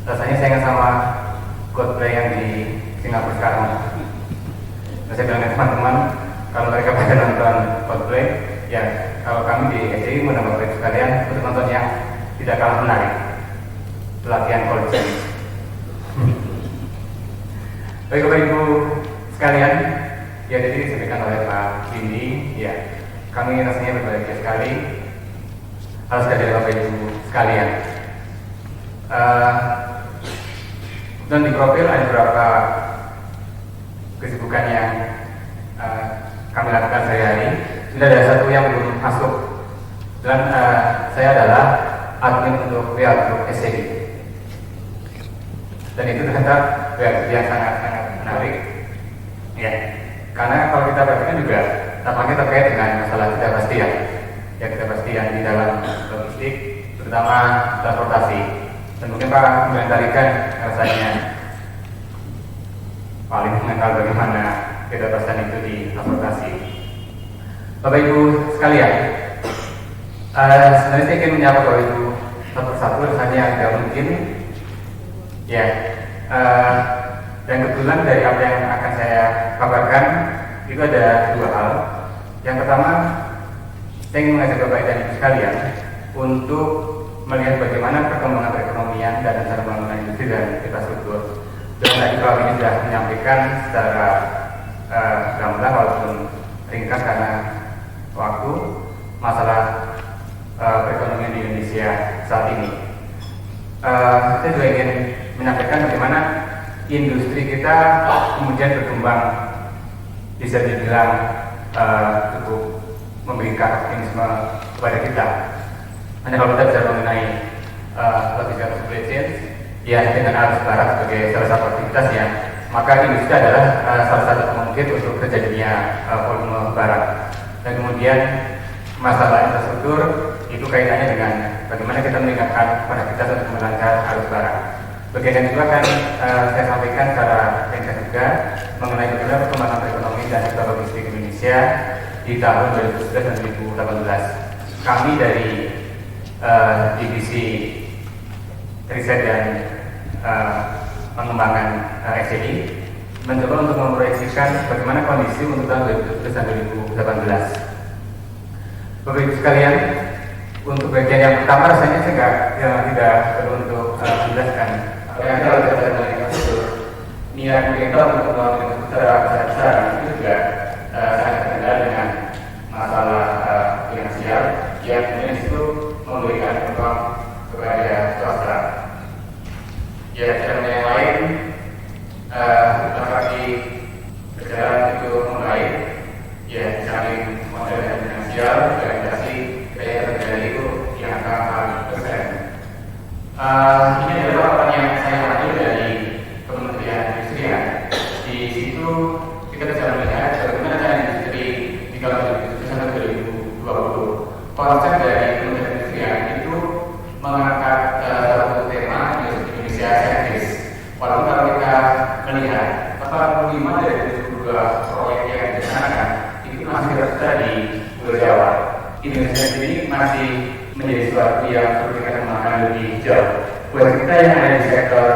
Rasanya saya ingat sama Coldplay yang di Singapura sekarang. Nah, saya bilang ke teman-teman, kalau mereka pada nonton Coldplay, ya kalau kami di SCI menambah Bapak sekalian untuk nonton yang tidak kalah menarik, pelatihan Coldplay. Baik Bapak Ibu sekalian, ya jadi disampaikan oleh Pak Windy, ya kami rasanya berbahagia sekali harus hadir Bapak Ibu sekalian. Dan di profil ada beberapa kesibukan yang kami lakukan sehari-hari. Sudah ada satu yang belum masuk, dan saya adalah admin untuk WA Group SCI. Dan itu ternyata WA yang sangat-sangat menarik, ya. Karena kalau kita perhatikan juga tampaknya terkait dengan masalah ketidakpastian, ya ketidakpastian di dalam logistik, terutama transportasi. Dan mungkin Pak mengomentarikan rasanya paling mengenal bagaimana ketidakpastian itu di transportasi. Bapak Ibu sekalian, sebenarnya saya ingin menyapa Bapak Ibu satu persatu, rasanya agak mungkin, ya. Dan kebetulan dari apa yang akan saya paparkan itu ada dua hal. Yang pertama, saya ingin mengajak Bapak dan Ibu sekalian untuk melihat bagaimana perkembangan perekonomian dan rencana pembangunan industri dan infrastruktur. Dan tadi Pak ini sudah menyampaikan secara gamblang walaupun ringkas karena waktu masalah perekonomian di Indonesia saat ini. Saya juga ingin menyampaikan bagaimana industri kita kemudian berkembang, bisa dibilang cukup memberikan optimisme kepada kita. Hanya kalau kita bicara mengenai logistik supply chain, ya dengan arus barat sebagai salah satu aktivitasnya, maka industri adalah salah satu pengungkit untuk terjadinya volume barang. Dan kemudian masalah infrastruktur itu kaitannya dengan bagaimana kita meningkatkan konektivitas untuk melancar arus barang. Bagian kedua kan saya sampaikan secara ringkas juga mengenai bagaimana perkembangan perekonomian dan sektor logistik Indonesia di tahun 2011 dan 2018. Kami dari divisi riset dan pengembangan SCI mencoba untuk memproyeksikan bagaimana kondisi untuk tahun 2017 dan 2018. Bapak Ibu sekalian, untuk bagian yang pertama rasanya saya tidak perlu untuk menjelaskan. Karena kalau kita dari infrastruktur, niat kita untuk membangun secara besar-besaran itu juga sangat terkendala dengan masalah finansial yang kemudian itu memberikan peluang kepada swasta. Ya, cara yang lain, transaksi berjalan itu membaik. Ya, di samping modal dan finansial, organisasi kaya terjadi itu di angka 4%. Ini adalah apa yang saya ambil dari Kementerian Perindustrian. Di situ kita bisa melihat bagaimana cara industri di tahun 2020. Konsep dari Kementerian Perindustrian itu mengangkat satu tema Indonesia sentris. Walaupun kalau kita melihat 45 dari 72 proyek yang direncanakan itu masih tersedia di Pulau Jawa. Indonesia sendiri masih menjadi suatu yang perlu kita kembangkan lebih jauh. Buat kita yang ada di sektor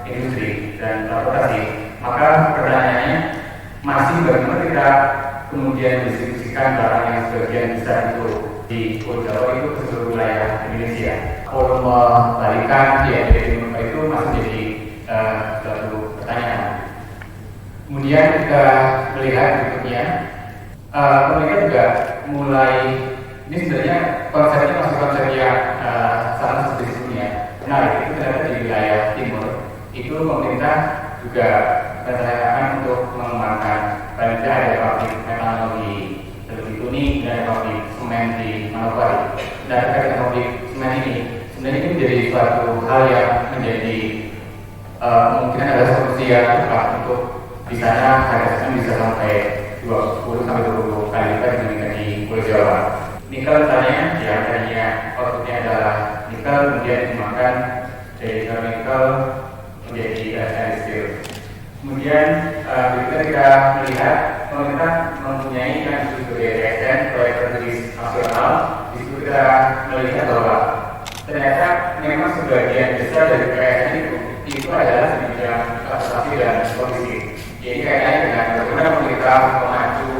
industri dan transportasi, maka pertanyaannya masih bagaimana kita kemudian mendistribusikan barang yang sebagian besar itu di Pulau Jawa itu ke seluruh wilayah Indonesia. Volume balikan dari Indonesia itu masih jadi suatu pertanyaan. Kemudian kita melihat berikutnya, mereka juga mulai, ini sebenarnya konsepnya masih konsep yang sama seperti sebelumnya. Nah, itu ternyata di wilayah timur itu pemerintah juga berencana untuk mengembangkan paling tidak ada pabrik metanol di Teluk Bintuni dan ada pabrik semen di Manokwari. Dan terkait pabrik semen ini sebenarnya ini menjadi suatu hal yang menjadi mungkin ada solusi yang tepat untuk di sana harga semen bisa sampai 20 sampai 20 kali lipat dibandingkan di Pulau Jawa. Nikel misalnya, ya tadinya outputnya adalah nikel, kemudian dikembangkan dari nikel menjadi stainless steel. Kemudian kita melihat pemerintah mempunyai kan sebagai TSN, proyek strategis nasional. Di situ kita melihat bahwa ternyata memang sebagian besar dari PSN itu itu adalah di bidang transportasi dan logistik. Jadi kaitannya dengan bagaimana pemerintah memacu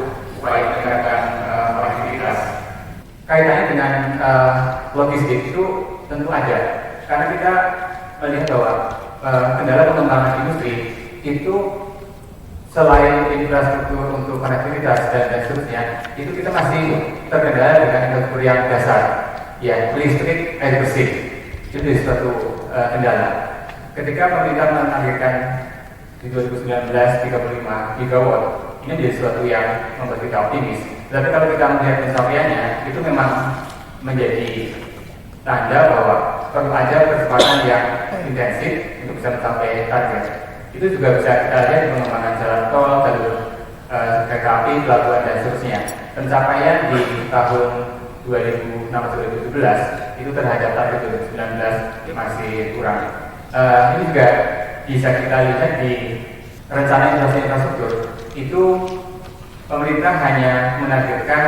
upaya peningkatan konektivitas. Kaitannya dengan logistik itu tentu ada, karena kita melihat bahwa kendala pengembangan industri itu selain infrastruktur untuk konektivitas dan seterusnya, itu kita masih terkendala dengan infrastruktur yang dasar, ya listrik, air bersih. Itu jadi suatu kendala. Ketika pemerintah menargetkan di 2019 35 gigawatt, ini menjadi sesuatu yang membuat kita optimis. Tapi kalau kita melihat pencapaiannya, itu memang menjadi tanda bahwa perlu ada percepatan yang intensif untuk bisa mencapai target. Itu juga bisa kita lihat di pengembangan jalan tol, jalur kereta api, pelabuhan dan seterusnya. Pencapaian di tahun 2016-2017 itu terhadap target 2019 masih kurang. Ini juga bisa kita lihat di rencana infrastruktur. Itu pemerintah hanya menargetkan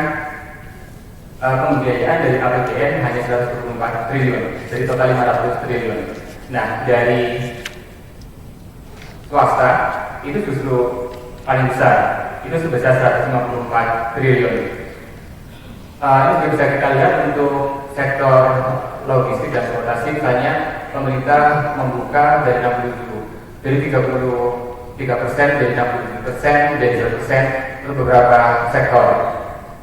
pembiayaan dari APBN hanya 124 triliun dari total 500 triliun. Nah, dari swasta itu justru paling besar, itu sebesar 154 triliun. Ini juga bisa kita lihat untuk sektor logistik dan transportasi, misalnya pemerintah membuka dari 67, dari 33%, dari 67%, dari 100% untuk beberapa sektor.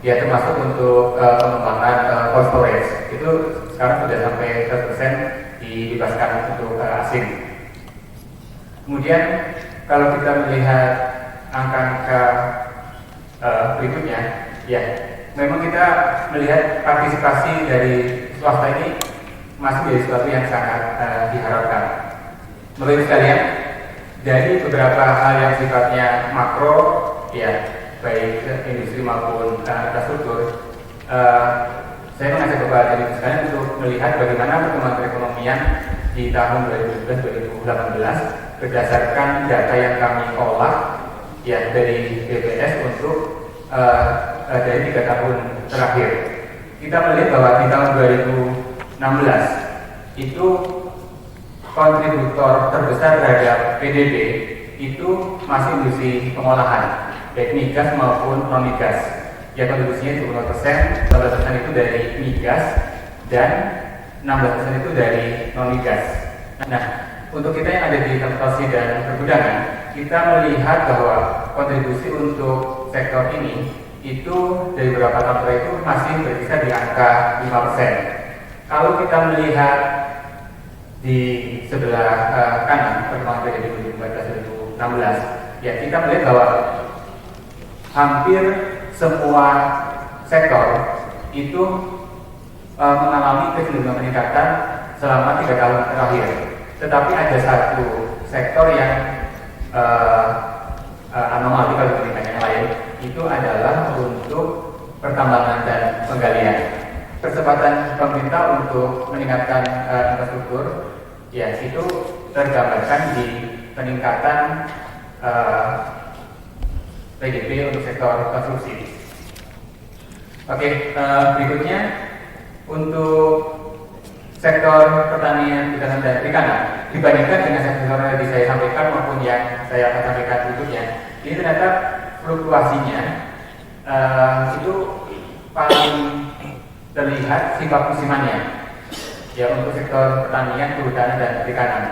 Ya, termasuk untuk pengembangan cold storage itu sekarang sudah sampai 100% dibebaskan untuk asing. Kemudian kalau kita melihat angka-angka berikutnya, ya memang kita melihat partisipasi dari swasta ini masih menjadi sesuatu yang sangat diharapkan. Bapak Ibu sekalian, dari beberapa hal yang sifatnya makro, ya baik industri maupun infrastruktur, saya mengajak Bapak Ibu sekalian untuk melihat bagaimana pertumbuhan perekonomian di tahun 2017-2018 berdasarkan data yang kami olah ya dari BPS untuk dari 3 tahun terakhir. Kita melihat bahwa di tahun 2016 itu kontributor terbesar terhadap PDB itu masih industri pengolahan, baik migas maupun non migas. Ya, kontribusinya 20%, 12% itu dari migas dan 16% itu dari non migas. Nah, untuk kita yang ada di transportasi dan pergudangan, kita melihat bahwa kontribusi untuk sektor ini itu dari beberapa tahun terakhir itu masih berkisar di angka 5%. Kalau kita melihat di sebelah kanan perkembangan PDB 2014-2016, ya kita melihat bahwa hampir semua sektor itu mengalami kecenderungan peningkatan selama 3 tahun terakhir. Tetapi ada satu sektor yang anomali kalau dibandingkan yang lain, itu adalah untuk pertambangan dan penggalian. Percepatan pemerintah untuk meningkatkan infrastruktur, ya itu tergambarkan di peningkatan PDB untuk sektor konstruksi. Oke, berikutnya untuk sektor pertanian, perikanan dan perikanan dibandingkan dengan sektor yang tadi saya sampaikan maupun yang saya akan sampaikan berikutnya, ini ternyata fluktuasinya itu paling terlihat sifat musimannya. Ya, untuk sektor pertanian, perhutanan dan perikanan.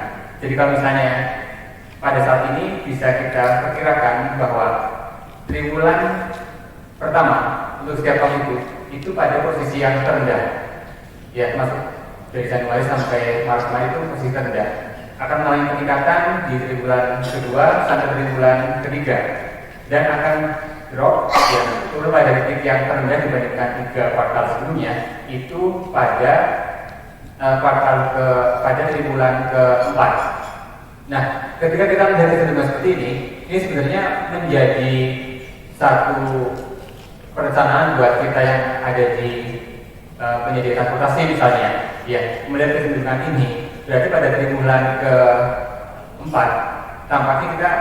Jadi kalau misalnya pada saat ini bisa kita perkirakan bahwa triwulan pertama untuk setiap tahun itu pada posisi yang terendah. Ya, termasuk dari Januari sampai Maret kemarin itu posisi terendah. Akan mengalami peningkatan di triwulan kedua sampai triwulan ketiga dan akan drop ya turun pada titik yang terendah dibandingkan 3 kuartal sebelumnya itu pada pada triwulan keempat. Nah, ketika kita melihat kecenderungan seperti ini sebenarnya menjadi satu perencanaan buat kita yang ada di penyedia transportasi misalnya. Ya, melihat kecenderungan ini berarti pada triwulan keempat tampaknya kita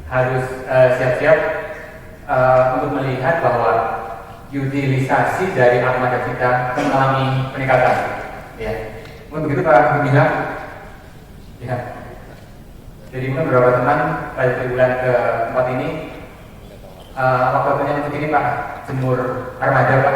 harus siap-siap untuk melihat bahwa utilisasi dari armada kita mengalami peningkatan. Ya, begitu Pak Gubernur. Ya, Jadi mungkin beberapa teman pada bulan keempat ini waktunya untuk ini Pak, jemur armada Pak.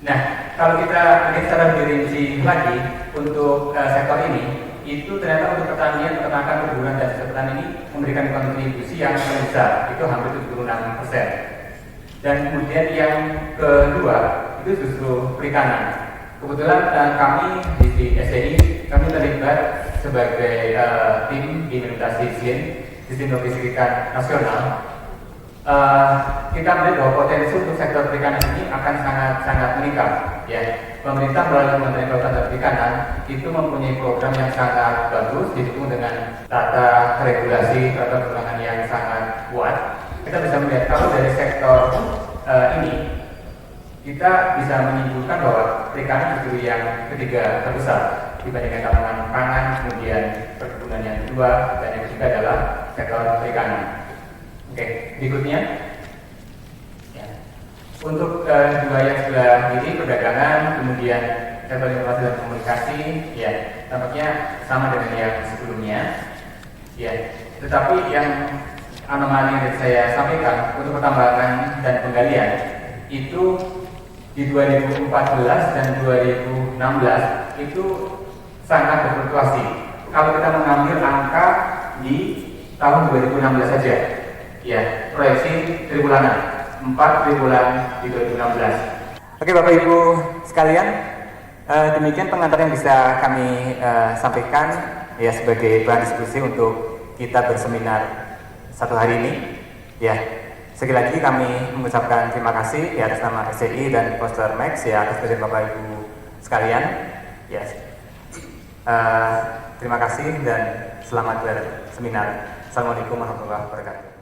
Nah, kalau kita mungkin secara lebih rinci lagi untuk sektor ini, itu ternyata untuk pertanian, peternakan, perkebunan dan jasa petani ini memberikan kontribusi yang paling besar, itu hampir 76%. Dan kemudian yang kedua itu justru perikanan. Kebetulan kami di SDI kami terlibat sebagai tim di implementasi sistem logistik ikan nasional. Kita melihat bahwa potensi untuk sektor perikanan ini akan sangat meningkat. Ya, pemerintah melalui Kementerian Kelautan dan Perikanan itu mempunyai program yang sangat bagus, didukung dengan tata regulasi, tata perundangan yang sangat kuat. Kita bisa melihat kalau dari sektor ini kita bisa menyimpulkan bahwa perikanan itu yang ketiga terbesar dibandingkan tanaman pangan, kemudian perkebunan yang kedua, dan yang ketiga adalah sektor perikanan. Oke, berikutnya ya. Untuk dua yang sebelah kiri, perdagangan, kemudian sektor informasi dan komunikasi, ya tampaknya sama dengan yang sebelumnya. Ya, tetapi yang anomali yang saya sampaikan untuk pertambangan dan penggalian itu di 2014 dan 2016 itu sangat berfluktuasi. Kalau kita mengambil angka di tahun 2016 saja, ya proyeksi triwulan 4 triwulan di 2016. Oke Bapak Ibu sekalian, demikian pengantar yang bisa kami sampaikan ya sebagai bahan diskusi untuk kita berseminar satu hari ini. Ya, sekali lagi kami mengucapkan terima kasih ya atas nama SCI dan Poster Max ya atas dari Bapak Ibu sekalian. Ya, terima kasih dan selamat berseminar. Assalamualaikum warahmatullahi wabarakatuh.